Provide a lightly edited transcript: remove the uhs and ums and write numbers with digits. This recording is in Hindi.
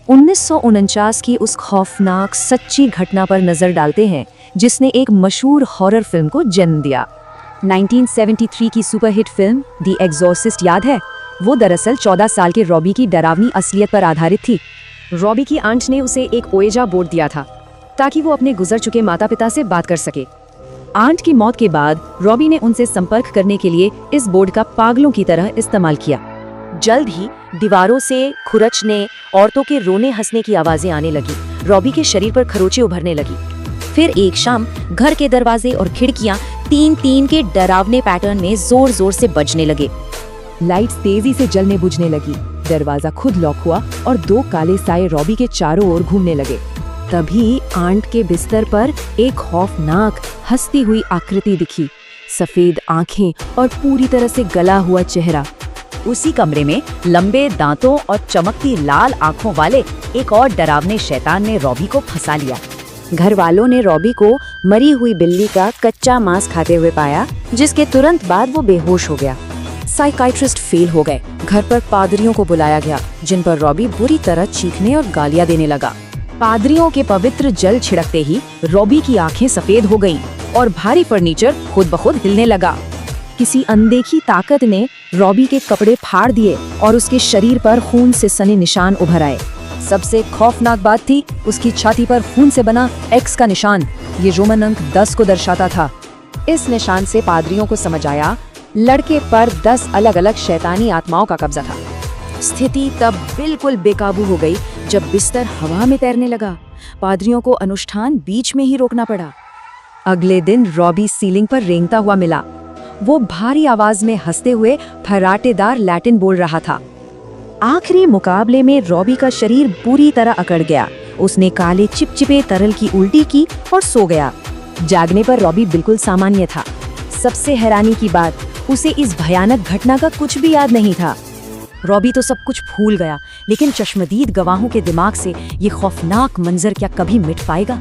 1949 की उस खौफनाक सच्ची घटना पर नजर डालते हैं जिसने एक मशहूर हॉरर फिल्म को जन्म दिया। 1973 की सुपरहिट फिल्म द एग्जॉर्सिस्ट याद है? वो दरअसल 14 साल के रॉबी की डरावनी असलियत पर आधारित थी। रॉबी की आंट ने उसे एक ओएजा बोर्ड दिया था ताकि वो अपने गुजर चुके माता पिता से बात कर सके। आंट की मौत के बाद रॉबी ने उनसे संपर्क करने के लिए इस बोर्ड का पागलों की तरह इस्तेमाल किया। जल्द ही दीवारों से खुरचने, औरतों के रोने हंसने की आवाजें आने लगी। रॉबी के शरीर पर खरोंचें उभरने लगी। फिर एक शाम घर के दरवाजे और खिड़कियां 3-3 के डरावने पैटर्न में जोर जोर से बजने लगे। लाइट्स तेजी से जलने बुझने लगी। दरवाजा खुद लॉक हुआ और 2 काले साए रॉबी के चारों ओर घूमने लगे। तभी आंट के बिस्तर पर एक खौफनाक हंसती हुई आकृति दिखी। सफेद आंखें और पूरी तरह से गला हुआ चेहरा। उसी कमरे में लंबे दांतों और चमकती लाल आंखों वाले एक और डरावने शैतान ने रॉबी को फंसा लिया। घर वालों ने रॉबी को मरी हुई बिल्ली का कच्चा मांस खाते हुए पाया, जिसके तुरंत बाद वो बेहोश हो गया। साइकाइट्रिस्ट फेल हो गए। घर पर पादरियों को बुलाया गया, जिन पर रॉबी बुरी तरह चीखने और गालियां देने लगा। पादरियों के पवित्र जल छिड़कते ही रॉबी की आंखें सफेद हो गईं और भारी फर्नीचर खुद ब खुद हिलने लगा। किसी अनदेखी ताकत ने रॉबी के कपड़े फाड़ दिए और उसके शरीर पर खून से सने निशान उभर आए। सबसे खौफनाक बात थी उसकी छाती पर खून से बना एक्स का निशान। ये रोमन अंक 10 को दर्शाता था। इस निशान से पादरियों को समझ आया लड़के पर 10 अलग अलग शैतानी आत्माओं का कब्जा था। स्थिति तब बिल्कुल बेकाबू हो गई जब बिस्तर हवा में तैरने लगा। पादरियों को अनुष्ठान बीच में ही रोकना पड़ा। अगले दिन रॉबी सीलिंग पर रेंगता हुआ मिला। वो भारी आवाज में हंसते हुए फर्राटेदार लैटिन बोल रहा था। आखिरी मुकाबले में रॉबी का शरीर पूरी तरह अकड़ गया। उसने काले चिपचिपे तरल की उल्टी की और सो गया। जागने पर रॉबी बिल्कुल सामान्य था। सबसे हैरानी की बात, उसे इस भयानक घटना का कुछ भी याद नहीं था। रॉबी तो सब कुछ भूल गया, लेकिन चश्मदीद गवाहों के दिमाग से ये खौफनाक मंजर क्या कभी मिट पाएगा?